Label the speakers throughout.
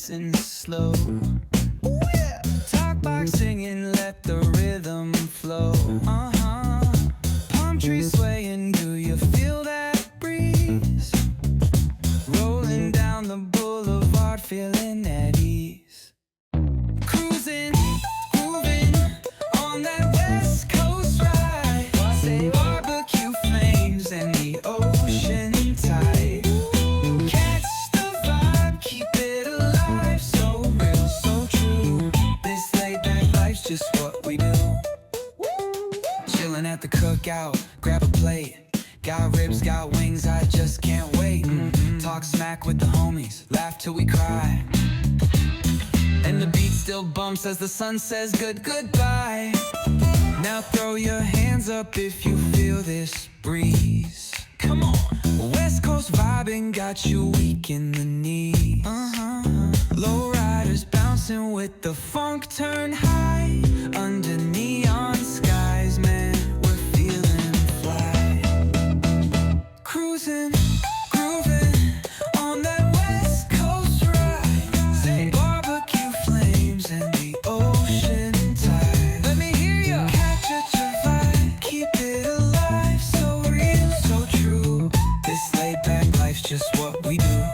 Speaker 1: nice and slow. Ooh, yeah. Talk box singing, let the rhythm flow. Palm trees swaying, do you feel that breeze? Rolling down the boulevard, feeling at ease. Cruising, grooving on that West Coast ride. Say barbecue flames and the ocean tide. Catch the vibe, keep it alive. So real, so true. This laid back life's just what we do. Chilling at the cookout, grab a plate. Got ribs, got wings, I just can't wait. Talk smack with the homies, laugh till we cry. And the beat still bumps as the sun says goodbye. Now throw your hands up if you feel this breeze. Come on. West Coast vibing got you weak in the knees. Low riders bouncing with the funk turn high. Under neon skies, man, we're feeling fly. Cruising, grooving on that West Coast ride. Say barbecue flames and the ocean tide. Let me hear ya. Catch your vibe, keep it alive. So real, so true. This laid back life's just what we do.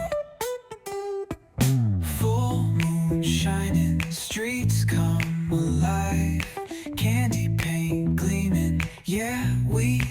Speaker 1: Full moon shining, streets come alive. Candy paint gleaming, yeah, we